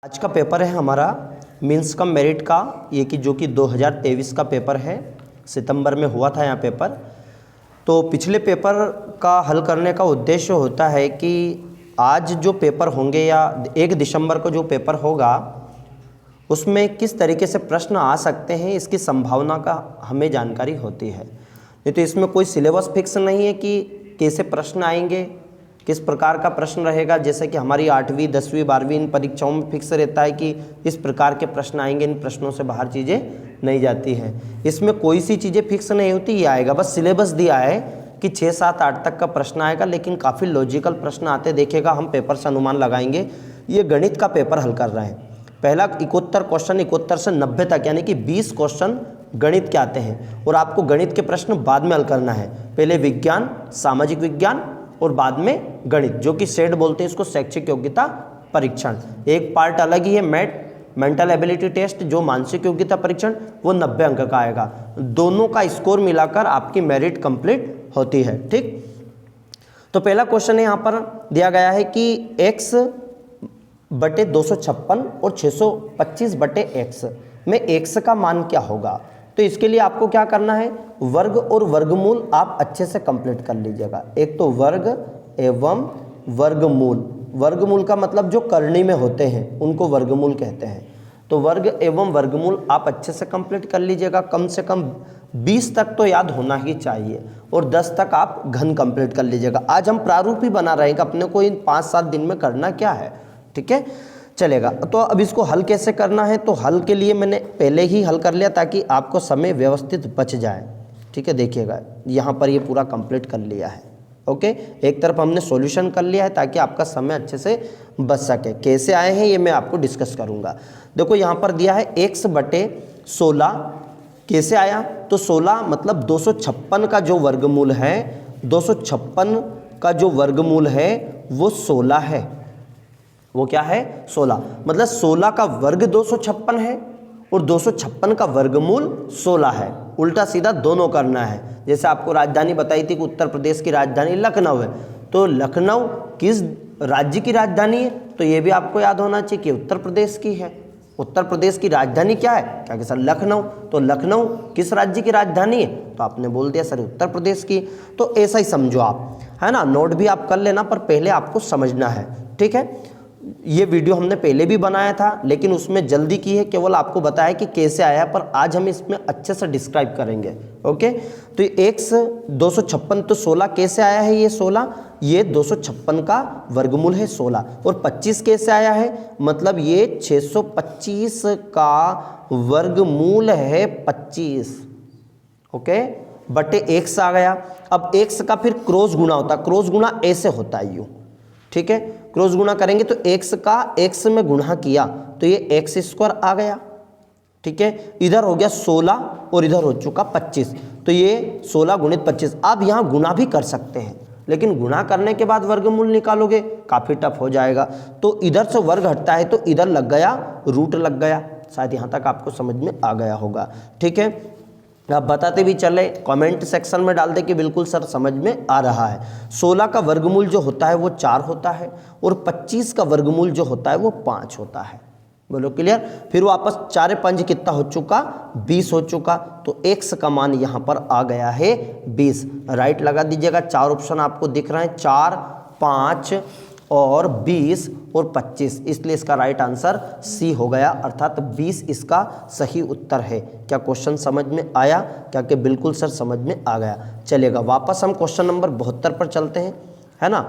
आज का पेपर है हमारा मीन्स कम मेरिट का, ये कि जो कि 2023 का पेपर है, सितंबर में हुआ था यहाँ पेपर। तो पिछले पेपर का हल करने का उद्देश्य होता है कि आज जो पेपर होंगे या 1 दिसंबर को जो पेपर होगा उसमें किस तरीके से प्रश्न आ सकते हैं, इसकी संभावना का हमें जानकारी होती है। नहीं तो इसमें कोई सिलेबस फिक्स नहीं है कि कैसे प्रश्न आएंगे, किस प्रकार का प्रश्न रहेगा। जैसे कि हमारी 8वीं 10वीं 12वीं इन परीक्षाओं में फिक्स रहता है कि इस प्रकार के प्रश्न आएंगे, इन प्रश्नों से बाहर चीज़ें नहीं जाती हैं। इसमें कोई सी चीज़ें फिक्स नहीं होती, ये आएगा बस सिलेबस दिया है कि 6, 7, 8 तक का प्रश्न आएगा, लेकिन काफ़ी लॉजिकल प्रश्न आते देखेगा। हम पेपर से अनुमान लगाएंगे। ये गणित का पेपर हल कर रहे हैं। पहला 71 क्वेश्चन 71 से 90 तक यानी कि 20 क्वेश्चन गणित के आते हैं और आपको गणित के प्रश्न बाद में हल करना है। पहले विज्ञान, सामाजिक विज्ञान और बाद में गणित, जो कि सेट बोलते हैं इसको, शैक्षिक योग्यता परीक्षण। एक पार्ट अलग ही है मेंटल एबिलिटी टेस्ट, जो मानसिक योग्यता परीक्षण, वो 90 अंक का आएगा। दोनों का स्कोर मिलाकर आपकी मेरिट कंप्लीट होती है। ठीक, तो पहला क्वेश्चन है यहाँ पर दिया गया है कि x बटे 256 और 625 बटे x में x का मान क्या होगा। तो इसके लिए आपको क्या करना है, वर्ग और वर्गमूल आप अच्छे से कंप्लीट कर लीजिएगा। एक तो वर्ग एवं वर्गमूल, वर्गमूल का मतलब जो करनी में होते हैं उनको वर्गमूल कहते हैं। तो वर्ग एवं वर्गमूल आप अच्छे से कंप्लीट कर लीजिएगा। कम से कम 20 तक तो याद होना ही चाहिए और 10 तक आप घन कंप्लीट कर लीजिएगा। आज हम प्रारूप ही बना रहे हैं कि अपने को इन 5-7 दिन में करना क्या है। ठीक है, चलेगा। तो अब इसको हल कैसे करना है, तो हल के लिए मैंने पहले ही हल कर लिया ताकि आपको समय व्यवस्थित बच जाए। ठीक है, देखिएगा यहाँ पर ये पूरा कंप्लीट कर लिया है। ओके, एक तरफ हमने सॉल्यूशन कर लिया है ताकि आपका समय अच्छे से बच सके। कैसे आए हैं ये मैं आपको डिस्कस करूँगा। देखो यहाँ पर दिया है x बटे 16, कैसे आया, तो 16 मतलब 256 का जो वर्गमूल है, 256 का जो वर्गमूल है वो 16 है। वो क्या है, 16, मतलब 16 का वर्ग 256 है और 256 का वर्गमूल 16 है। उल्टा सीधा दोनों करना है। जैसे आपको राजधानी बताई थी कि उत्तर प्रदेश की राजधानी लखनऊ है, तो लखनऊ किस राज्य की राजधानी है, तो ये भी आपको याद होना चाहिए कि उत्तर प्रदेश की है। उत्तर प्रदेश की राजधानी क्या है, क्या कि सर लखनऊ, तो लखनऊ किस राज्य की राजधानी है, तो आपने बोल दिया सर उत्तर प्रदेश की। तो ऐसा ही समझो आप, है ना। नोट भी आप कर लेना, पर पहले आपको समझना है। ठीक है, ये वीडियो हमने पहले भी बनाया था लेकिन उसमें जल्दी की है, केवल आपको बताया कि कैसे आया, पर आज हम इसमें अच्छे से डिस्क्राइब करेंगे। ओके, तो x 256, तो 16 कैसे आया है, ये 16, ये 256 का वर्गमूल है 16। और 25 कैसे आया है, मतलब ये 625 का वर्गमूल है 25। ओके, बटे x आ गया। अब x का फिर क्रॉस गुणा होता है, क्रॉस गुणा ऐसे होता है यूँ। ठीक है, क्रॉस गुणा करेंगे तो x का x में गुणा किया तो ये x² आ गया। ठीक है, इधर हो गया 16 और इधर हो चुका 25, तो ये 16 गुणित 25। आप यहाँ गुणा भी कर सकते हैं, लेकिन गुणा करने के बाद वर्गमूल निकालोगे काफ़ी टफ हो जाएगा। तो इधर से वर्ग हटता है तो इधर लग गया रूट लग गया। शायद यहाँ तक आपको समझ में आ गया होगा। ठीक है, आप बताते भी चले, कमेंट सेक्शन में डाल दे कि बिल्कुल सर समझ में आ रहा है। 16 का वर्गमूल जो होता है वो 4 होता है और 25 का वर्गमूल जो होता है वो 5 होता है। बोलो क्लियर। फिर वापस 4 5 कितना हो चुका, 20 हो चुका। तो x का मान यहाँ पर आ गया है 20। राइट लगा दीजिएगा। 4 ऑप्शन आपको दिख रहे हैं, 4, 5 और 20 और 25, इसलिए इसका राइट आंसर सी हो गया, अर्थात 20 इसका सही उत्तर है। क्या क्वेश्चन समझ में आया, क्या कि बिल्कुल सर समझ में आ गया। चलेगा, वापस हम क्वेश्चन नंबर 72 पर चलते हैं, है ना।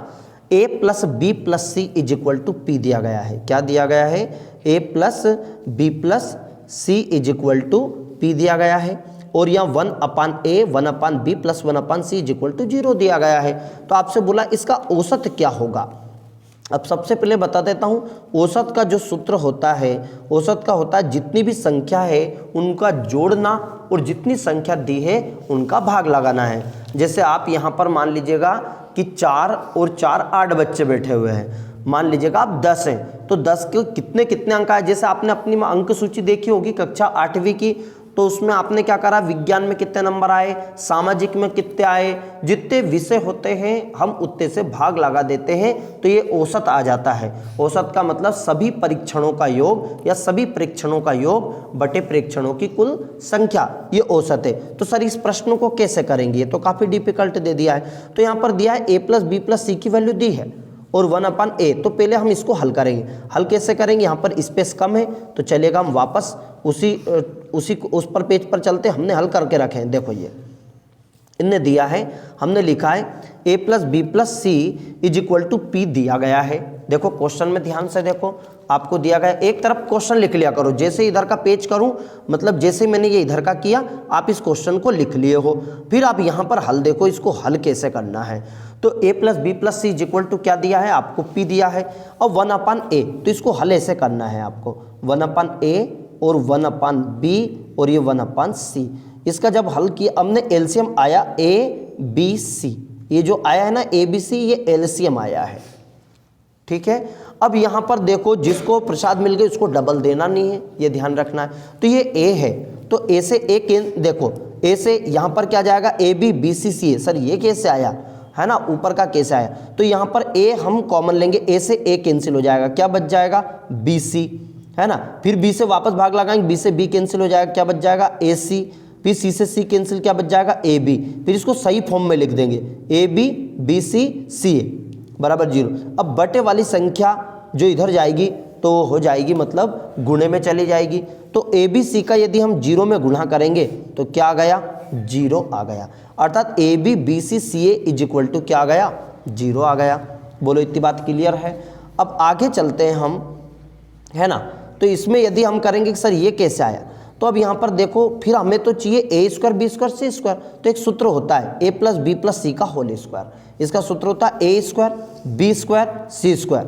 a + b + c = p दिया गया है। क्या दिया गया है, a + b + c = p दिया गया है और यहाँ 1/a 1/b + 1/c = 0 दिया गया है। तो आपसे बोला इसका औसत क्या होगा। अब सबसे पहले बता देता हूँ, औसत का जो सूत्र होता है, औसत का होता है जितनी भी संख्या है उनका जोड़ना और जितनी संख्या दी है उनका भाग लगाना है। जैसे आप यहाँ पर मान लीजिएगा कि 4 और 4 8 बच्चे बैठे हुए हैं, मान लीजिएगा आप 10 हैं, तो 10 के कितने कितने अंक आए। जैसे आपने अपनी अंक सूची देखी होगी कक्षा 8वीं की, तो उसमें आपने क्या करा, विज्ञान में कितने नंबर आए, सामाजिक में कितने आए, जितने विषय होते हैं हम उतने से भाग लगा देते हैं तो ये औसत आ जाता है। औसत का मतलब सभी परीक्षणों का योग या सभी परीक्षणों का योग बटे परीक्षणों की कुल संख्या, ये औसत है। तो सर इस प्रश्न को कैसे करेंगे, तो काफ़ी डिफिकल्ट दे दिया है। तो यहाँ पर दिया है a+b+c की वैल्यू दी है और 1/a। तो पहले हम इसको हल करेंगे। हल कैसे करेंगे, यहाँ पर स्पेस कम है तो चलेगा, हम वापस उस पर पेज पर चलते, हमने हल करके रखे हैं। देखो ये इनने दिया है, हमने लिखा है a+b+c = p दिया गया है। देखो क्वेश्चन में ध्यान से देखो, आपको दिया गया, एक तरफ क्वेश्चन लिख लिया करो, जैसे इधर का पेज करूं, मतलब जैसे मैंने ये इधर का किया आप इस क्वेश्चन को लिख लिए हो, फिर आप यहाँ पर हल देखो, इसको हल कैसे करना है। तो a+b+c = क्या दिया है आपको, p दिया है और 1/a, तो इसको हल ऐसे करना है आपको, 1/a और 1/b और ये 1/c। इसका जब हल किया हमने, एलसीएम आया a,b,c, ये जो आया है ना a,b,c, ये एलसीएम आया है, ठीक है। अब यहाँ पर देखो, जिसको प्रसाद मिल गए उसको डबल देना नहीं है, ये ध्यान रखना है। तो ये a है, तो a से देखो a से यहाँ पर क्या जाएगा, a,b, b,c, c है। सर ये कैसे आया है ना, ऊपर का कैसे आया, तो यहाँ पर a हम कॉमन लेंगे, a से a कैंसिल हो जाएगा, क्या बच जाएगा, bc, है ना। फिर b से वापस भाग लगाएंगे, b से b कैंसिल हो जाएगा, क्या बच जाएगा, ac। फिर c से c कैंसिल, क्या बच जाएगा, ab। फिर इसको सही फॉर्म में लिख देंगे, ab, bc, ca बराबर 0। अब बटे वाली संख्या जो इधर जाएगी तो हो जाएगी, मतलब गुणे में चली जाएगी। तो ABC का यदि हम 0 में गुणा करेंगे तो क्या आ गया, 0 आ गया, अर्थात AB BC CA = क्या आ गया, 0 आ गया। बोलो इतनी बात क्लियर है। अब आगे चलते हैं हम, है ना। तो इसमें यदि हम करेंगे कि सर ये कैसे आया, तो अब यहाँ पर देखो, फिर हमें तो चाहिए a² b² c²। तो एक सूत्र होता है a+b+c का होल स्क्वायर, इसका सूत्र होता है a² b² c²।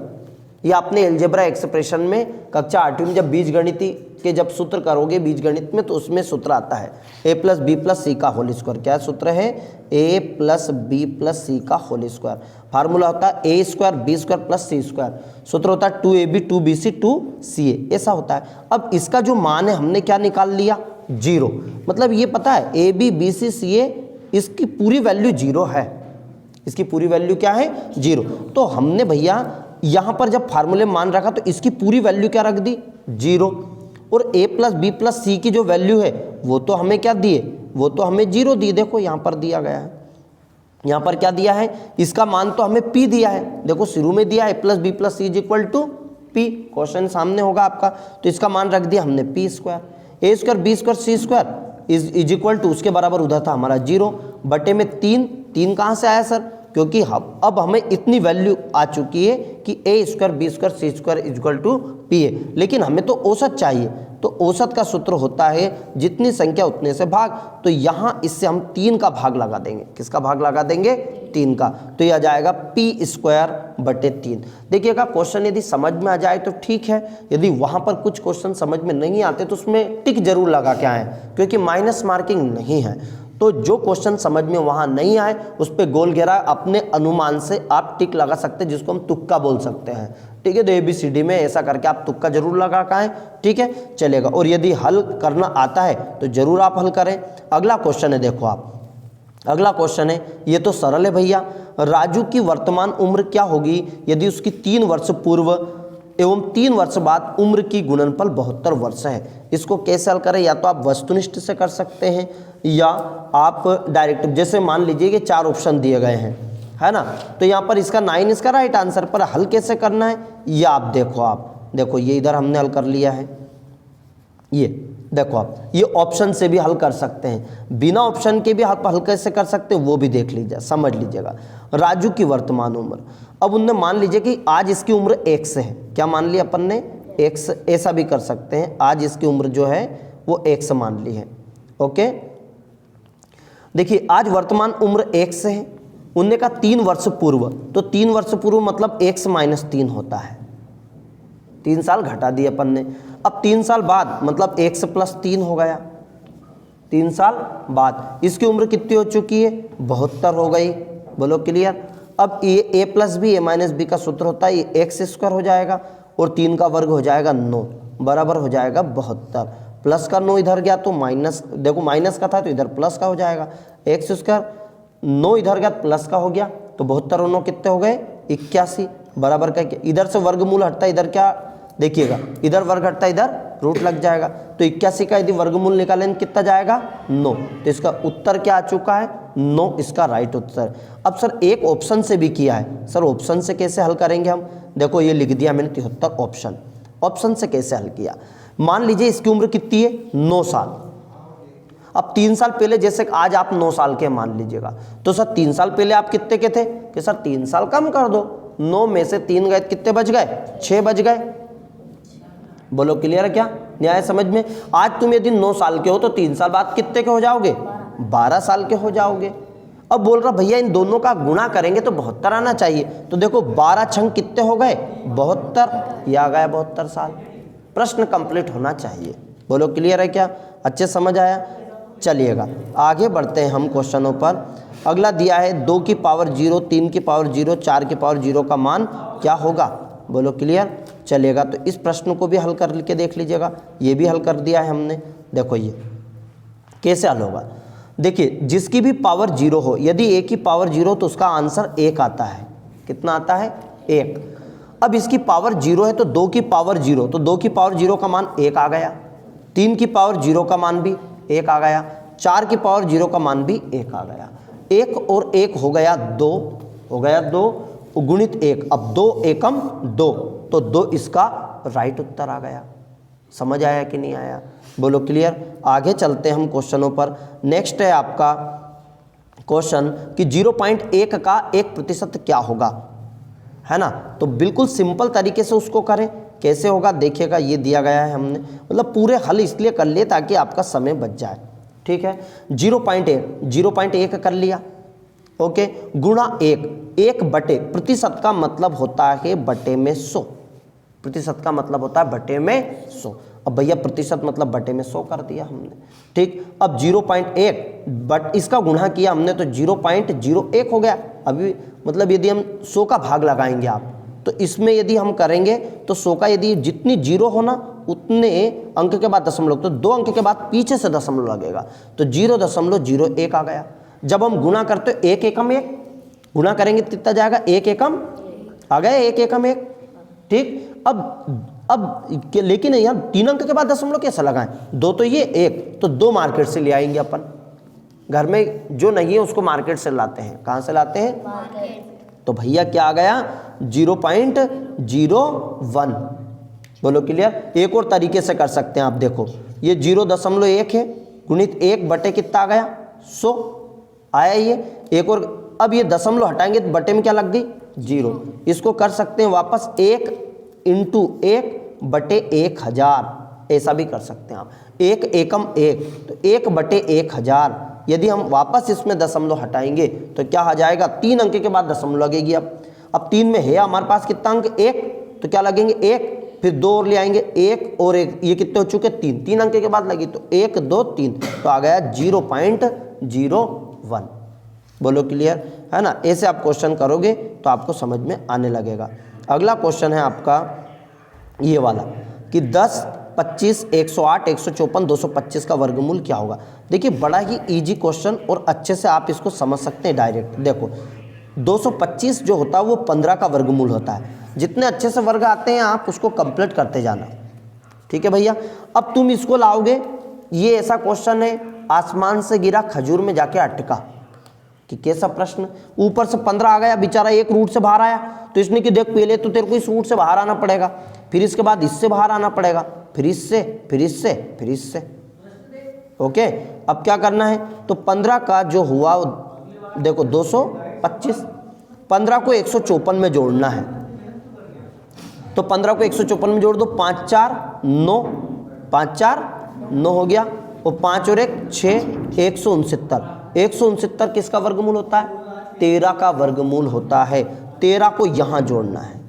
ये आपने अलजेब्रा एक्सप्रेशन में कक्षा 8वीं में जब बीजगणित के जब सूत्र करोगे बीजगणित में, तो उसमें सूत्र आता है a+b+c का होल स्क्वायर। क्या सूत्र है, a+b+c का होल स्क्वायर। फार्मूला होता है a² b² c²। सूत्र होता है 2ab 2bc 2ca, ऐसा होता है। अब इसका जो मान है हमने क्या निकाल लिया, 0। मतलब ये पता है ab bc ca, इसकी पूरी वैल्यू 0 है, इसकी पूरी वैल्यू क्या है, 0। तो हमने भैया यहाँ पर जब फार्मूले मान रखा तो इसकी पूरी वैल्यू क्या रख दी, 0। और a+b+c की जो वैल्यू है वो तो हमें क्या दिए, वो तो हमें 0 दिए। देखो यहाँ पर दिया गया है, यहाँ पर क्या दिया है, इसका मान तो हमें p दिया है। देखो शुरू में दिया a+b+c = p, क्वेश्चन सामने होगा आपका, तो इसका मान रख दिया हमने p²। a² b² c² = उसके बराबर उधर था हमारा 0 बटे में 3 कहाँ से आया सर, क्योंकि अब हमें इतनी वैल्यू आ चुकी है कि a² b² c² = p है, लेकिन हमें तो औसत चाहिए। तो औसत का सूत्र होता है जितनी संख्या उतने से भाग। तो यहाँ इससे हम 3 का भाग लगा देंगे, किसका भाग लगा देंगे, 3 का। तो यह आ जाएगा p² बटे 3। देखिएगा क्वेश्चन यदि समझ में आ जाए तो ठीक है, यदि वहाँ पर कुछ क्वेश्चन समझ में नहीं आते तो उसमें टिक जरूर लगा के आए, क्योंकि माइनस मार्किंग नहीं है। तो जो क्वेश्चन समझ में वहाँ नहीं आए उस पर गोल घेरा अपने अनुमान से आप टिक लगा सकते हैं, जिसको हम तुक्का बोल सकते हैं, ठीक है। तो ABCD में ऐसा करके आप तुक्का जरूर लगा के आए, ठीक है, चलेगा। और यदि हल करना आता है तो जरूर आप हल करें। अगला क्वेश्चन है, देखो आप, अगला क्वेश्चन है, ये तो सरल है भैया। राजू की वर्तमान उम्र क्या होगी यदि उसकी 3 वर्ष पूर्व एवं 3 वर्ष बाद उम्र की गुणनफल 72 वर्ष है। इसको कैसे हल करें, या तो आप वस्तुनिष्ठ से कर सकते हैं या आप डायरेक्ट, जैसे मान लीजिए कि 4 ऑप्शन दिए गए हैं, है ना। तो यहाँ पर इसका 9 इसका राइट आंसर, पर हल कैसे करना है ये आप देखो ये इधर हमने हल कर लिया है। ये देखो आप, ये ऑप्शन से भी हल कर सकते हैं, बिना ऑप्शन के भी आप हल कैसे कर सकते हैं वो भी देख लीजिए, समझ लीजिएगा। राजू की वर्तमान उम्र, अब उनने मान लीजिए कि आज इसकी उम्र x है, क्या मान लिया अपन ने, x। ऐसा भी कर सकते हैं, आज इसकी उम्र जो है वो x मान ली है, ओके। देखिए आज वर्तमान उम्र x है, उनने कहा 3 वर्ष पूर्व, तो 3 वर्ष पूर्व मतलब x - 3 होता है, 3 साल घटा दिए अपन ने। अब 3 साल बाद मतलब x + 3 हो गया, 3 साल बाद इसकी उम्र कितनी हो चुकी है, 72 हो गई। बोलो क्लियर। अब ये a + b a - b का सूत्र होता है, ये x² हो जाएगा और 3 का वर्ग हो जाएगा 9, बराबर हो जाएगा 72। प्लस का 9 इधर गया तो माइनस, देखो माइनस का था तो इधर प्लस का हो जाएगा। एक्स स्क्वायर 9 इधर गया प्लस का हो गया, तो 72 और 9 कितने हो गए 81 बराबर का। इधर से वर्गमूल हटता है, इधर क्या देखिएगा, इधर वर्ग हटता है, इधर रूट लग जाएगा। तो 81 का यदि वर्गमूल निकालें कितना जाएगा 9, तो इसका उत्तर क्या आ चुका है 9, इसका राइट उत्तर। अब सर एक ऑप्शन से भी किया है, सर ऑप्शन से कैसे हल करेंगे हम, देखो ये लिख दिया मैंने 73 ऑप्शन। ऑप्शन से कैसे हल किया, मान लीजिए इसकी उम्र कितनी है 9 साल। अब 3 साल पहले, जैसे आज आप 9 साल के मान लीजिएगा, तो सर 3 साल पहले आप कितने के थे, कि सर 3 साल कम कर दो, 9 में से 3 गए कितने बच गए 6 बच गए। बोलो क्लियर है क्या, न्याय समझ में। आज तुम यदि 9 साल के हो तो 3 साल बाद कितने के हो जाओगे 12 साल के हो जाओगे। अब बोल रहा भैया इन दोनों का गुणा करेंगे तो 72 आना चाहिए, तो देखो 12 छंग कितने हो गए 72, ये आ गया 72 साल। प्रश्न कंप्लीट होना चाहिए। बोलो क्लियर है क्या, अच्छे समझ आया। चलिएगा आगे बढ़ते हैं हम क्वेश्चनों पर। अगला दिया है 2 की पावर 0, 3 की पावर 0, 4 की पावर 0 का मान क्या होगा। बोलो क्लियर। चलिएगा तो इस प्रश्न को भी हल कर के देख लीजिएगा, ये भी हल कर दिया है हमने। देखो ये कैसे हल होगा, देखिए जिसकी भी पावर 0 हो, यदि a की पावर 0 तो उसका आंसर 1 आता है। कितना आता है 1। अब इसकी पावर 0 है तो 2 की पावर 0, तो 2 की पावर 0 का मान 1 आ गया, 3 की पावर 0 का मान भी 1 आ गया, 4 की पावर 0 का मान भी 1 आ गया। 1 और 1 हो गया 2, हो गया 2 गुणित 1, अब 2 एकम 2, तो 2 इसका राइट उत्तर आ गया। समझ आया कि नहीं आया, बोलो क्लियर। आगे चलते हैं हम क्वेश्चनों पर। नेक्स्ट है आपका क्वेश्चन कि 0.1 का 1% क्या होगा, है ना। तो बिल्कुल सिंपल तरीके से उसको करें, कैसे होगा देखिएगा। ये दिया गया है हमने, मतलब पूरे हल इसलिए कर लिए ताकि आपका समय बच जाए, ठीक है। 0.1 कर लिया, ओके, गुणा 1 बटे, प्रतिशत का मतलब होता है बटे में 100, प्रतिशत का मतलब होता है बटे में 100। अब भैया प्रतिशत मतलब बटे में 100 कर दिया हमने, ठीक। अब 0.1 बट इसका गुणा किया हमने तो 0.01 हो गया। अभी मतलब यदि हम 100 का भाग लगाएंगे आप, तो इसमें यदि हम करेंगे तो 100 का यदि जितनी 0 होना उतने अंक के बाद दशमलव, तो 2 अंक के बाद पीछे से दशमलव लगेगा, तो 0.01 आ गया। जब हम गुणा करते 1 एकम 1 गुणा करेंगे कितना जाएगा 1 एकम आ गया, 1 एकम 1, ठीक। अब लेकिन यार 3 अंक के बाद दशमलव कैसे लगाएं, 2 तो ये 1, तो 2 मार्केट से ले आएंगे अपन। घर में जो नहीं है उसको मार्केट से लाते हैं, कहाँ से लाते हैं मार्केट। तो भैया क्या आ गया 0.01। बोलो क्लियर। एक और तरीके से कर सकते हैं आप, देखो ये 0.1 है गुणित 1 बटे कितना आ गया 100 आया ये। एक और, अब ये दशमलव हटाएंगे तो बटे में क्या लग गई 0। इसको कर सकते हैं वापस 1 इंटू 1 बटे 1000, ऐसा भी कर सकते हैं आप। 1 एकम 1, तो 1 बटे 1000। यदि हम वापस इसमें दशमलव हटाएंगे तो क्या आ जाएगा 3 अंक के बाद दशमलव लगेगी। अब 3 में है हमारे पास कितना अंक 1, तो क्या लगेंगे 1, फिर 2 और ले आएंगे 1 और 1, ये कितने हो चुके 3 अंक के बाद लगी, तो 1 2 3, तो आ गया 0.01। बोलो क्लियर है ना। ऐसे आप क्वेश्चन करोगे तो आपको समझ में आने लगेगा। अगला क्वेश्चन है आपका ये वाला कि 10, 25, 108, 154, 225 का वर्गमूल क्या होगा। देखिए बड़ा ही इजी क्वेश्चन और अच्छे से आप इसको समझ सकते हैं डायरेक्ट। देखो 225 जो होता है वो 15 का वर्गमूल होता है। जितने अच्छे से वर्ग आते हैं आप उसको कंप्लीट करते जाना, ठीक है भैया। अब तुम इसको लाओगे, ये ऐसा क्वेश्चन है आसमान से गिरा खजूर में जाके अटका, कि कैसा प्रश्न। ऊपर से 15 आ गया, बेचारा एक रूट से बाहर आया, तो इसने कि देख पहले तो तेरे को इस रूट से बाहर आना पड़ेगा, फिर इसके बाद इससे बाहर आना पड़ेगा, फिर इससे, फिर इससे, फिर इससे, ओके। अब क्या करना है, तो 15 का जो हुआ देखो 225, 15 को 154 में जोड़ना है, तो 15 को 154 में जोड़ दो, 5 4 9, 5 4 9 हो गया, और 5 और 1 6, 169। 169 किसका वर्गमूल होता है 13 का वर्गमूल होता है। 13 को यहाँ जोड़ना है।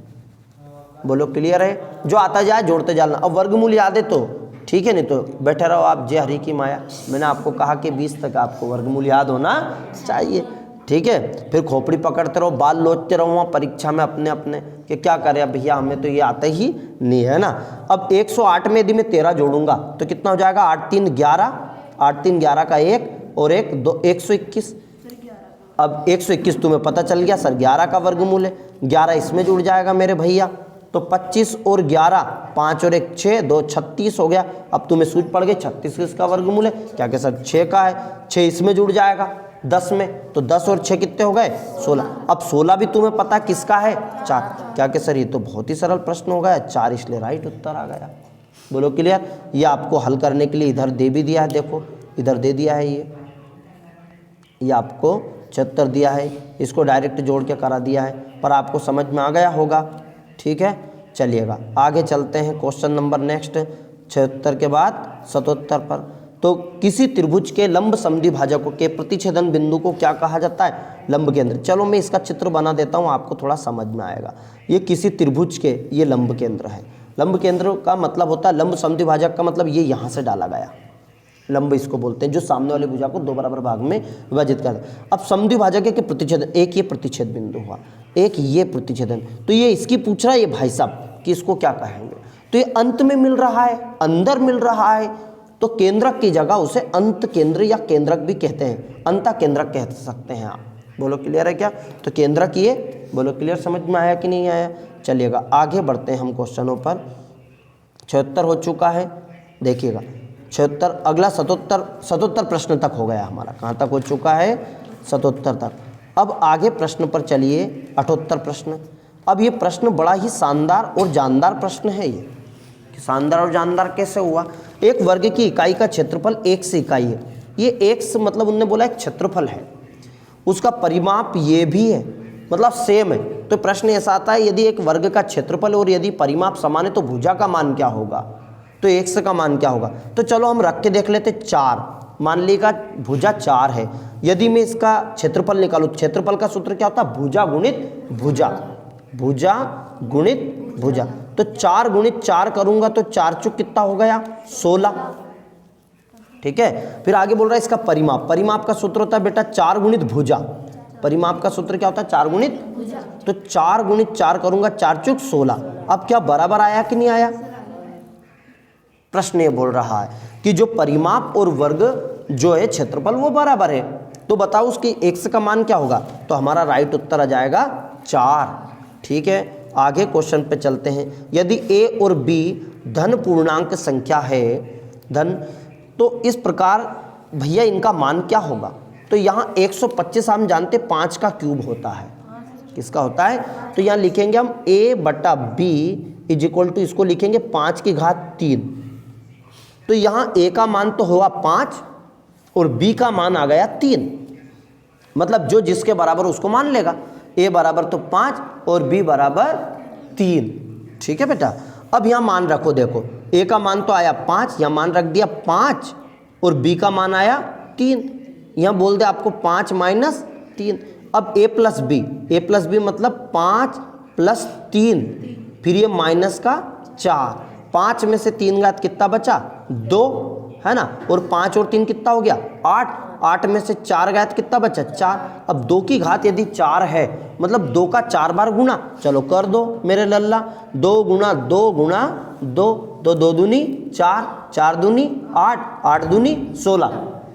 बोलो क्लियर है। जो आता जाए जोड़ते जाना। अब वर्गमूल याद है तो ठीक है, नहीं तो बैठे रहो आप जय हरि की माया। मैंने आपको कहा कि 20 तक आपको वर्गमूल याद होना चाहिए, ठीक है। फिर खोपड़ी पकड़ते रहो, बाल लोचते रहो वहाँ परीक्षा में अपने अपने कि क्या करें भैया, हमें तो ये आता ही नहीं है ना। अब 108 में यदि मैं 13 जोड़ूंगा तो कितना हो जाएगा, 8 3 11, 8 3 11 का 1 और 1 2 121। अब 121 तुम्हें पता चल गया सर 11 का वर्गमूल है, 11 इसमें जुड़ जाएगा मेरे भैया। तो 25 और 11, 5 और 1 6, 2 36 हो गया। अब तुम्हें सूझ पड़ गई 36 किसका वर्गमूल है, क्या क्या सर 6 का है, 6 इसमें जुड़ जाएगा 10 में, तो 10 और 6 कितने हो गए 16। अब 16 भी तुम्हें पता किसका है 4, क्या क्या सर ये तो बहुत ही सरल प्रश्न हो गया, 4 इसलिए राइट उत्तर आ गया। बोलो क्लियर। ये आपको हल करने के लिए इधर दे भी दिया है, देखो इधर दे दिया है, ये आपको 76 दिया है, इसको डायरेक्ट जोड़ के करा दिया है, पर आपको समझ में आ गया होगा। ठीक है, चलिएगा आगे चलते हैं। क्वेश्चन नंबर नेक्स्ट 76 के बाद 77 पर। तो किसी त्रिभुज के लंब समद्वि भाजकों के प्रतिच्छेदन बिंदु को क्या कहा जाता है, लंब केंद्र। चलो मैं इसका चित्र बना देता हूँ, आपको थोड़ा समझ में आएगा। ये किसी त्रिभुज के ये लंब केंद्र है। लंब केंद्र का मतलब होता है, लंब समद्वि भाजक का मतलब ये यहाँ से डाला गया, लंब इसको बोलते हैं, जो सामने वाले भुजा को दो बराबर भाग में विभाजित कर। अब समद्वि भाजक के प्रतिच्छेदन, एक ये प्रतिच्छेद बिंदु हुआ, एक ये प्रतिच्छेदन, तो ये इसकी पूछ रहा है ये भाई साहब कि इसको क्या कहेंगे। तो ये अंत में मिल रहा है, अंदर मिल रहा है, तो केंद्रक की जगह उसे अंत केंद्र या केंद्रक भी कहते हैं, अंतः केंद्रक कह सकते हैं आप। बोलो क्लियर है क्या। तो केंद्रक ये, बोलो क्लियर, समझ में आया कि नहीं आया। चलिएगा आगे बढ़ते हैं हम क्वेश्चनों पर। 76 हो चुका है, देखिएगा 76, अगला 77 प्रश्न तक हो गया हमारा। कहाँ तक हो चुका है 77 तक। अब आगे प्रश्न पर चलिए 78 प्रश्न। अब ये प्रश्न बड़ा ही शानदार और जानदार प्रश्न है। ये शानदार और जानदार कैसे हुआ। एक वर्ग की इकाई का क्षेत्रफल 1 से इकाई है। ये 1 से मतलब उनने बोला एक क्षेत्रफल है, उसका परिमाप ये भी है, मतलब सेम है। तो प्रश्न ऐसा आता है यदि एक वर्ग का क्षेत्रफल और यदि परिमाप समान है तो भुजा का मान क्या होगा, तो 1 का मान क्या होगा। तो चलो हम रख के देख लेते। 4 मान लीजिएगा, भुजा 4 है। यदि मैं इसका क्षेत्रफल निकालूँ, क्षेत्रफल का सूत्र क्या होता है, भुजा गुणित भुजा, भुजा गुणित भुजा। तो 4 गुणित 4 करूंगा तो 4 चुक कितना हो गया 16। ठीक है, फिर आगे बोल रहा है इसका परिमाप, परिमाप का सूत्र होता है बेटा 4 गुणित भुजा। परिमाप का सूत्र क्या होता है 4 गुणित, तो 4 गुणित 4 करूंगा, 4 चुक 16। अब क्या बराबर आया कि नहीं आया। प्रश्न ये बोल रहा है कि जो परिमाप और वर्ग जो है क्षेत्रफल वो बराबर है, तो बताओ उसकी x का मान क्या होगा। तो हमारा राइट उत्तर आ जाएगा 4। ठीक है, आगे क्वेश्चन पे चलते हैं। यदि a और b धन पूर्णांक संख्या है, धन, तो इस प्रकार भैया इनका मान क्या होगा। तो यहाँ 125 हम जानते 5 का क्यूब होता है, किसका होता है। तो यहाँ लिखेंगे हम a/b इज इक्वल टू, इसको लिखेंगे 5 की घात 3। तो यहाँ a का मान तो हुआ 5 और b का मान आ गया 3, मतलब जो जिसके बराबर उसको मान लेगा। a बराबर तो 5 और b बराबर 3। ठीक है बेटा, अब यहाँ मान रखो, देखो a का मान तो आया 5, यहाँ मान रख दिया 5 और b का मान आया 3। यहाँ बोल दे आपको 5 माइनस 3। अब a प्लस बी मतलब 5 प्लस 3, फिर ये माइनस का 4। 5 में से 3 घात कितना बचा 2, है ना, और 5 और 3 कितना हो गया 8। 8 में से 4 घात कितना बचा 4। अब 2 की घात यदि 4 है मतलब 2 का 4 बार गुना, चलो कर दो मेरे लल्ला, 2 गुना 2 गुना 2, तो 2 दूनी 4, 4 दूनी 8, 8 दूनी 16।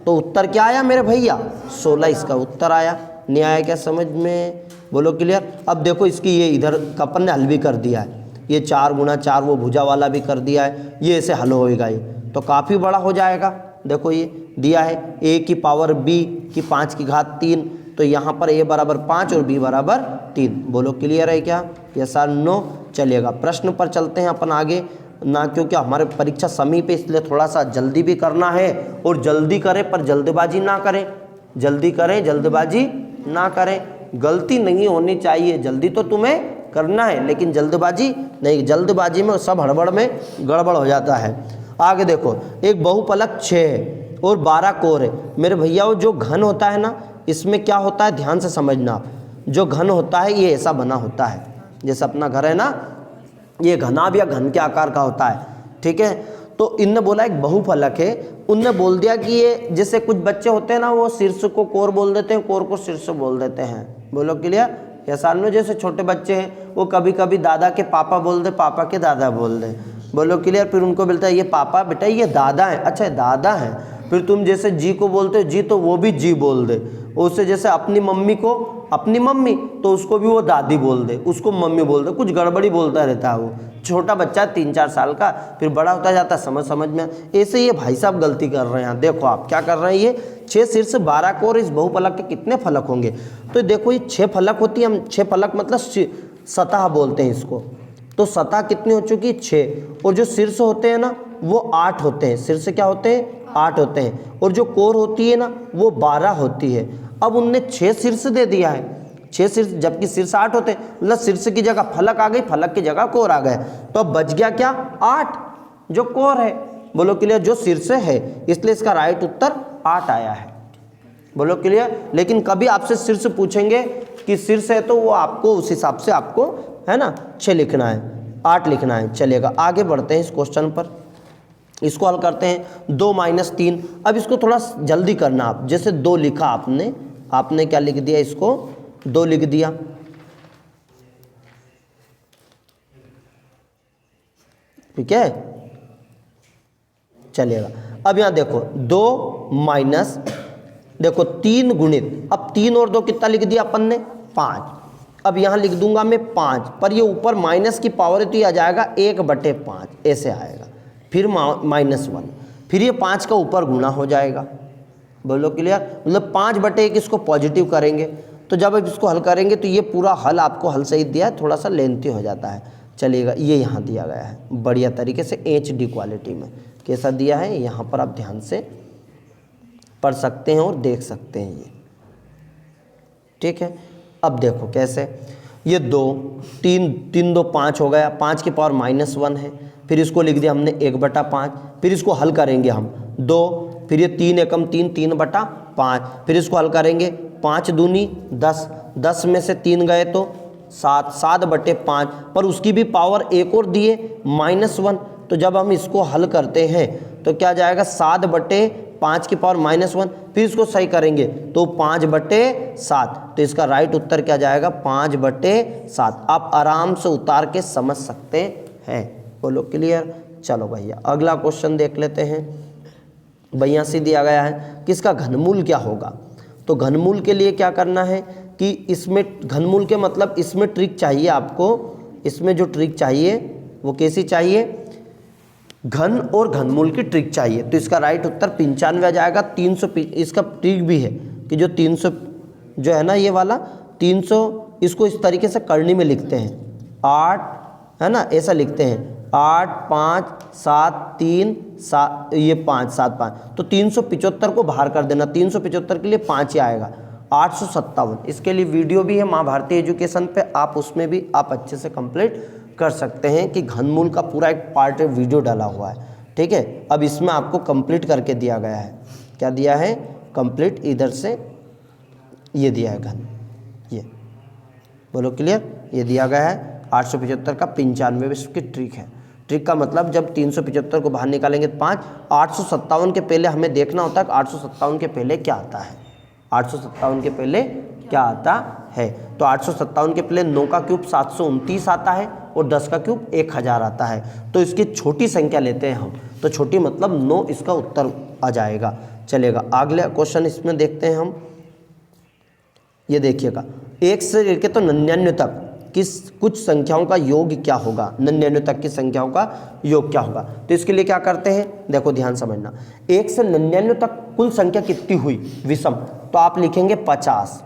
तो उत्तर क्या आया मेरे भैया 16 इसका उत्तर आया। नहीं आया क्या समझ में, बोलो क्लियर। अब देखो इसकी ये इधर का अपन ने हल भी कर दिया है, ये 4 गुना 4 वो भुजा वाला भी कर दिया है, ये ऐसे हल होएगा, ये तो काफ़ी बड़ा हो जाएगा। देखो ये दिया है a की पावर b की 5 की घात 3, तो यहाँ पर a बराबर 5 और b बराबर 3। बोलो क्लियर है क्या, यस और नो। चलिएगा प्रश्न पर चलते हैं अपन आगे ना, क्योंकि हमारे परीक्षा समीप है इसलिए थोड़ा सा जल्दी भी करना है, और जल्दी करें पर जल्दबाजी ना करें, जल्दी करें जल्दबाजी ना करें। गलती नहीं होनी चाहिए, जल्दी तो तुम्हें करना है लेकिन जल्दबाजी नहीं, जल्दबाजी में सब हड़बड़ में गड़बड़ हो जाता है। आगे देखो, एक बहुपलक 6 है और 12 कोर है। मेरे भैया वो जो घन होता है ना, इसमें क्या होता है ध्यान से समझना आप, जो घन होता है ये ऐसा बना होता है, जैसे अपना घर है ना, ये घनाभ या घन के आकार का होता है। ठीक है, तो इनने बोला एक बहुफलक है, उनने बोल दिया कि ये जैसे कुछ बच्चे होते हैं ना, वो शीर्ष को कोर बोल देते हैं, कोर को शीर्ष बोल देते हैं। बोलो क्लियर? या सामने जैसे छोटे बच्चे हैं वो कभी कभी दादा के पापा बोल दे, पापा के दादा बोल दे। बोलो क्लियर? फिर उनको बोलता है ये पापा, बेटा ये दादा है, अच्छा दादा है। फिर तुम जैसे जी को बोलते हो जी, तो वो भी जी बोल दे। उससे जैसे अपनी मम्मी को अपनी मम्मी, तो उसको भी वो दादी बोल दे, उसको मम्मी बोल दे। कुछ गड़बड़ी बोलता रहता है वो। छोटा बच्चा 3-4 साल का, फिर बड़ा होता जाता है, समझ में। ऐसे ये भाई साहब गलती कर रहे हैं। देखो आप क्या कर रहे हैं, ये 6 शीर्ष 12 कोर, इस बहुफलक के कितने फलक होंगे? तो देखो ये 6 फलक होती है, हम 6 फलक मतलब सतह बोलते हैं इसको। तो सतह कितनी हो चुकी? 6। और जो शीर्ष होते हैं ना वो 8 होते हैं। शीर्ष क्या होते हैं? 8 होते हैं। और जो कोर होती है ना वो 12 होती है। अब उनने 6 शीर्ष दे दिया है, 6 शीर्ष, जबकि शीर्ष 8 होते हैं। मतलब शीर्ष की जगह फलक आ गई, फलक की जगह कोर आ गए। तो अब बच गया क्या? 8 जो कोर है। बोलो क्लियर? जो शीर्ष है, इसलिए इसका राइट उत्तर 8 आया है। बोलो क्लियर? लेकिन कभी आपसे शीर्ष पूछेंगे कि शीर्ष है, तो वो आपको उस हिसाब से आपको है ना 6 लिखना है, 8 लिखना है। चलेगा, आगे बढ़ते हैं इस क्वेश्चन पर। इसको हल करते हैं। 2 - 3। अब इसको थोड़ा जल्दी करना आप। जैसे 2 लिखा आपने क्या लिख दिया? इसको 2 लिख दिया। ठीक है, चलेगा। अब यहां देखो 2 - देखो 3 गुणित, अब 3 और 2 कितना लिख दिया अपन ने? 5। अब यहां लिख दूंगा मैं 5, पर ये ऊपर माइनस की पावर है तो ये आ जाएगा 1/5, ऐसे आएगा। फिर -1, फिर ये 5 का ऊपर गुणा हो जाएगा। बोलो क्लियर? मतलब 5/1 इसको पॉजिटिव करेंगे, तो जब अब इसको हल करेंगे तो ये पूरा हल आपको हल सही दिया है, थोड़ा सा लेंथी हो जाता है। चलिएगा, ये यहाँ दिया गया है बढ़िया तरीके से HD क्वालिटी में। कैसा दिया है यहाँ पर आप ध्यान से पढ़ सकते हैं और देख सकते हैं ये। ठीक है, अब देखो कैसे, ये 2 3 2 5 हो गया, 5 की पावर -1 है। फिर इसको लिख दिया हमने 1/5। फिर इसको हल करेंगे हम 2, फिर ये 3 एकम 3, 3/5। फिर इसको हल करेंगे 5 दूनी 10, 10 में से 3 गए तो 7, 7/5। पर उसकी भी पावर एक और दिए -1। तो जब हम इसको हल करते हैं तो क्या जाएगा? 7/5 की पावर -1। फिर इसको सही करेंगे तो 5/7। तो इसका राइट उत्तर क्या जाएगा? 5/7। आप आराम से उतार के समझ सकते हैं। बोलो क्लियर? चलो भैया अगला क्वेश्चन देख लेते हैं। 82 दिया गया है, किसका घनमूल क्या होगा? तो घनमूल के लिए क्या करना है कि इसमें घनमूल के मतलब इसमें ट्रिक चाहिए आपको। इसमें जो ट्रिक चाहिए वो कैसी चाहिए? घन और घनमूल की ट्रिक चाहिए। तो इसका राइट उत्तर 95 आ जाएगा। 300 इसका ट्रिक भी है कि जो 300 जो है ना ये वाला 300, इसको इस तरीके से करनी में लिखते हैं 8, है ना, ऐसा लिखते हैं 8 5 7 3 7, ये 5 7 5। तो 375 को बाहर कर देना, 375 के लिए 5 ही आएगा। 857, इसके लिए वीडियो भी है महाभारती एजुकेशन पे, आप उसमें भी आप अच्छे से कंप्लीट कर सकते हैं कि घनमूल का पूरा एक पार्ट वीडियो डाला हुआ है। ठीक है, अब इसमें आपको कंप्लीट करके दिया गया है। क्या दिया है? कंप्लीट। इधर से ये दिया है घन, ये बोलो क्लियर? ये दिया गया है 875 का 95 इसकी ट्रिक है। ट्रिक का मतलब जब 375 को बाहर निकालेंगे तो 5, 857 के पहले हमें देखना होता है कि 857 के पहले क्या आता है। 857 के पहले क्या आता है? तो 857 के पहले 9 का क्यूब 729 आता है और 10 का क्यूब 1000 आता है। तो इसकी छोटी संख्या लेते हैं हम, तो छोटी मतलब 9 इसका उत्तर आ जाएगा। चलेगा, अगला क्वेश्चन इसमें देखते हैं हम। ये देखिएगा, 1 से लेकर तो 99 तक किस कुछ संख्याओं का योग क्या होगा? 99 तक की संख्याओं का योग क्या होगा? तो इसके लिए क्या करते हैं, देखो ध्यान समझना। 1 से 99 तक कुल संख्या कितनी हुई विषम? तो आप लिखेंगे 50।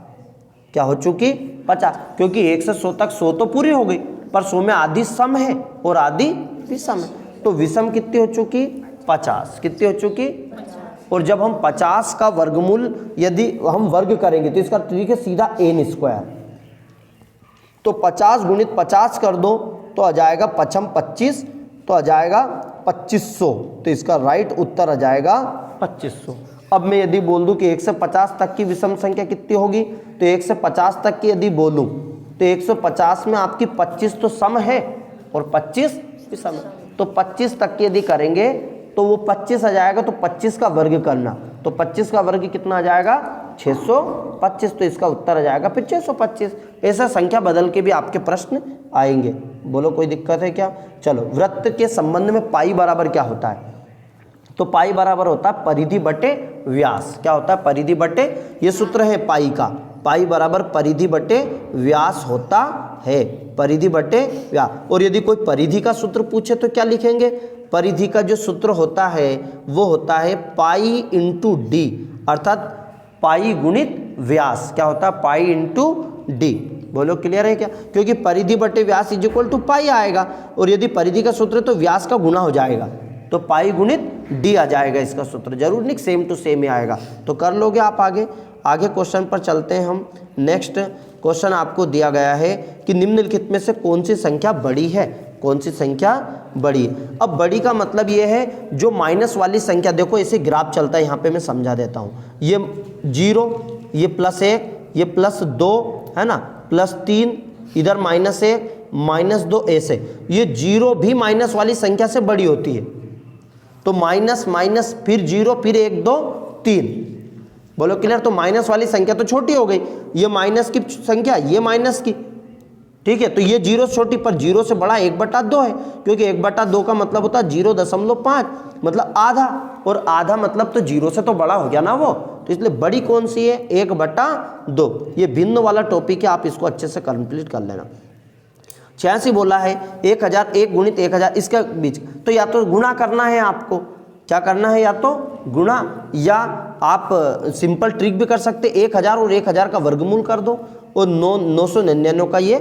क्या हो चुकी? 50, क्योंकि 1 से 100 तक 100 तो पूरी हो गई, पर 100 में आधी सम है और आधी विषम है। तो विषम कितनी हो चुकी? 50। कितनी हो चुकी? और जब हम 50 का वर्गमूल यदि हम वर्ग करेंगे तो इसका ट्रिक है सीधा n²। तो 50 गुणित 50 कर दो तो आ जाएगा 5 25, तो आ जाएगा 2500। तो इसका राइट उत्तर आ जाएगा 2500। अब मैं यदि बोल दूं कि 1 से 50 तक की विषम संख्या कितनी होगी, तो 1 से 50 तक की यदि बोलूं तो 150 में आपकी 25 तो सम है और 25 विषम है। तो 25 तक की यदि करेंगे तो वो 25 आ जाएगा, तो 25 का वर्ग करना, तो 25 का वर्ग कितना आ जाएगा 625, तो इसका उत्तर आ जाएगा फिर 625। ऐसा संख्या बदल के भी आपके प्रश्न आएंगे। बोलो कोई दिक्कत है क्या? चलो, वृत्त के संबंध में पाई बराबर क्या होता है? तो पाई बराबर होता है परिधि बटे व्यास। क्या होता है? परिधि बटे, ये सूत्र है पाई का, पाई बराबर परिधि बटे व्यास होता है, परिधि बटे व्यास। और यदि कोई परिधि का सूत्र पूछे तो क्या लिखेंगे? परिधि का जो सूत्र होता है वो होता है पाई इंटू डी, अर्थात पाई गुणित व्यास। क्या होता है? Pi into D. बोलो क्लियर है क्या? क्योंकि परिधि बटे व्यास इज इक्वल टू पाई आएगा, और यदि परिधि का सूत्र है तो व्यास का गुना हो जाएगा, तो पाई गुणित डी आ जाएगा इसका सूत्र। जरूर नहीं सेम टू सेम ही आएगा, तो कर लोगे आप। आगे क्वेश्चन पर चलते हैं हम। नेक्स्ट क्वेश्चन आपको दिया गया है कि निम्नलिखित में से कौन सी संख्या बड़ी है? कौन सी संख्या बड़ी है? अब बड़ी का मतलब ये है जो माइनस वाली संख्या, देखो ऐसे ग्राफ चलता है, यहाँ पे मैं समझा देता हूँ। ये 0, ये +1, ये +2 है ना, +3, इधर -1, -2, ऐसे। ये 0 भी माइनस वाली संख्या से बड़ी होती है, तो माइनस माइनस फिर 0 फिर 1 2 3। बोलो क्लियर? तो माइनस वाली संख्या तो छोटी हो गई, ये माइनस की संख्या, ये माइनस की, ठीक है। तो ये 0 से छोटी, पर 0 से बड़ा 1/2 है, क्योंकि 1/2 का मतलब होता है 0.5, मतलब आधा, और आधा मतलब तो 0 से तो बड़ा हो गया ना वो, तो इसलिए बड़ी कौन सी है? 1/2। ये भिन्न वाला टॉपिक है, आप इसको अच्छे से कंप्लीट कर लेना। 86 बोला है, 1000 1 गुणित 1000 इसके बीच, तो या तो गुणा करना है आपको, क्या करना है? या तो गुणा, या आप सिंपल ट्रिक भी कर सकते, 1000 और 1000 का वर्गमूल कर दो, और 999 का ये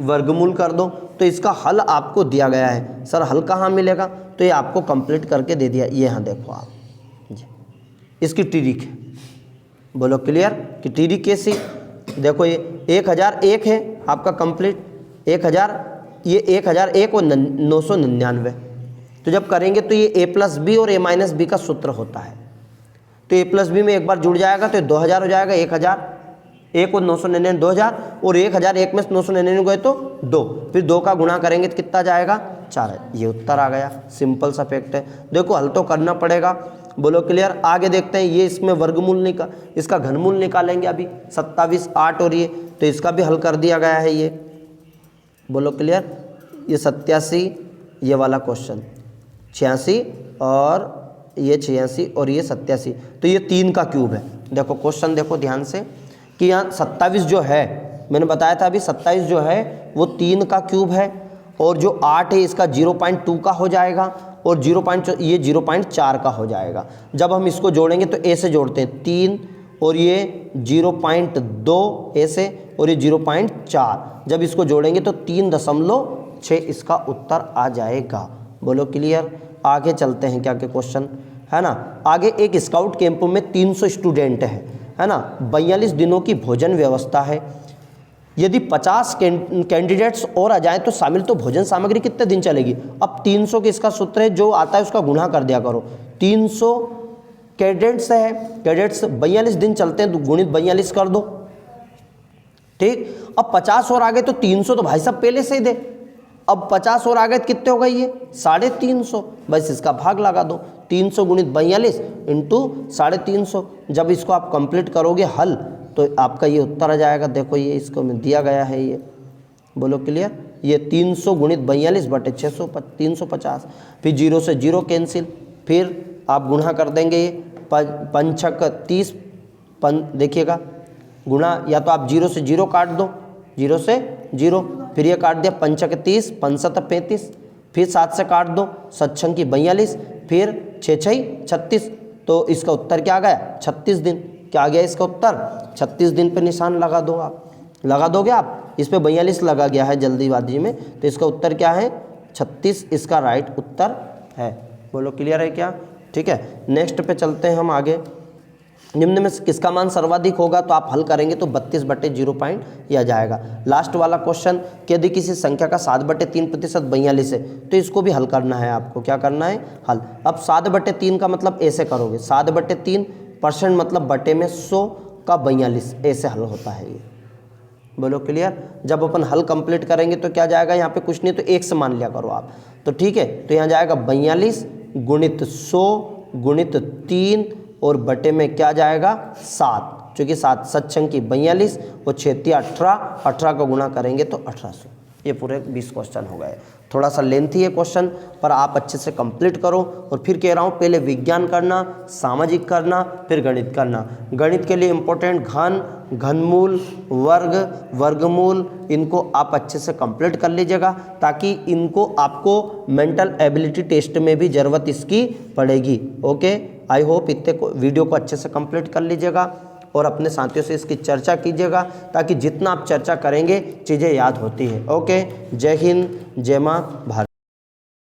वर्गमूल कर दो, तो इसका हल आपको दिया गया है। सर हल कहाँ मिलेगा? तो ये आपको कंप्लीट करके दे दिया, ये यहाँ देखो आप जी, इसकी ट्रिक है। बोलो क्लियर कि ट्रिक कैसी? देखो ये 1001 है आपका कंप्लीट, 1000, ये 1001 और 999, तो जब करेंगे तो ये a+b और a-b का सूत्र होता है, तो a+b में एक बार जुड़ जाएगा तो 2000 हो जाएगा, 1000 1 और 999 2000, और 1001 में 999 गए तो 2, फिर 2 का गुणा करेंगे तो कितना जाएगा? 4। ये उत्तर आ गया, सिंपल सा फैक्ट है। देखो हल तो करना पड़ेगा। बोलो क्लियर? आगे देखते हैं, ये इसमें वर्गमूल इसका घनमूल निकालेंगे अभी, 27 8, और ये तो इसका भी हल कर दिया गया है ये। बोलो क्लियर? ये 87, ये वाला क्वेश्चन 86, और ये 86 और ये 87, तो ये 3 का क्यूब है। देखो क्वेश्चन देखो ध्यान से कि यहाँ 27 जो है, मैंने बताया था अभी, 27 जो है वो 3 का क्यूब है, और जो 8 है इसका 0.2 का हो जाएगा, और ये 0.4 का हो जाएगा। जब हम इसको जोड़ेंगे तो ऐसे जोड़ते हैं 3 और ये 0.2 ऐसे, और ये 0.4, जब इसको जोड़ेंगे तो 3.6 इसका उत्तर आ जाएगा। बोलो क्लियर? आगे चलते हैं, क्या क्या क्वेश्चन है ना। आगे एक स्काउट कैंप में 300 स्टूडेंट है ना, 42 दिनों की भोजन व्यवस्था है। यदि 50 कैंडिडेट्स और आ जाएं तो शामिल तो भोजन सामग्री कितने दिन चलेगी? अब 300 के इसका सूत्र है, जो आता है उसका गुणा कर दिया करो। 300 कैडेट्स है, कैडेट्स 42 दिन चलते हैं, तो गुणित 42 कर दो, ठीक। अब 50 और आ गए तो 300 तो भाई साहब पहले से ही दे, अब 50 और आ गए कितने हो गए? ये 350, बस इसका भाग लगा दो, 300 गुणित 42 इंटू 350। जब इसको आप कंप्लीट करोगे हल, तो आपका ये उत्तर आ जाएगा। देखो ये इसको में दिया गया है ये। बोलो क्लियर? ये 300 गुणित 42 बटे 600 350, फिर 0 से 0 कैंसिल, फिर आप गुणा कर देंगे, ये 5 30, देखिएगा गुणा, या तो आप 0 से 0 काट दो, 0 से 0, फिर ये काट दिया 5 30, 5 35, फिर 7 से काट दो, 7 42, फिर 6 36, तो इसका उत्तर क्या आ गया? 36 दिन। क्या आ गया इसका उत्तर? 36 दिन पे निशान लगा दो, आप लगा दोगे आप, इस पे 42 लगा गया है जल्दीबाजी में, तो इसका उत्तर क्या है? 36 इसका राइट उत्तर है। बोलो क्लियर है क्या? ठीक है, नेक्स्ट पे चलते हैं हम आगे। निम्न में किसका मान सर्वाधिक होगा? तो आप हल करेंगे तो 32 बटे 0 पॉइंट आ जाएगा। लास्ट वाला क्वेश्चन कि यदि किसी संख्या का 7/3% 42 है, तो इसको भी हल करना है आपको। क्या करना है? हल। अब 7/3 का मतलब ऐसे करोगे, 7/3% मतलब बटे में 100 का 42, ऐसे हल होता है ये। बोलो क्लियर? जब अपन हल कंप्लीट करेंगे तो क्या जाएगा? यहाँ पे कुछ नहीं तो 1 से मान लिया करो आप, तो ठीक है। तो यहाँ जाएगा 42 गुणित 100 गुणित 3 और बटे में क्या जाएगा 7, क्योंकि 7 7 की 42 और 6 18, 18 का गुणा करेंगे तो 1800। ये पूरे 20 क्वेश्चन हो गए। थोड़ा सा लेंथी है क्वेश्चन, पर आप अच्छे से कंप्लीट करो। और फिर कह रहा हूँ, पहले विज्ञान करना, सामाजिक करना, फिर गणित करना। गणित के लिए इंपॉर्टेंट घन, घनमूल, वर्ग, वर्गमूल, इनको आप अच्छे से कंप्लीट कर लीजिएगा, ताकि इनको आपको मेंटल एबिलिटी टेस्ट में भी ज़रूरत इसकी पड़ेगी। ओके, आई होप इतने वीडियो को अच्छे से कंप्लीट कर लीजिएगा और अपने साथियों से इसकी चर्चा कीजिएगा, ताकि जितना आप चर्चा करेंगे चीज़ें याद होती है। ओके, जय हिंद, जय माँ भारत।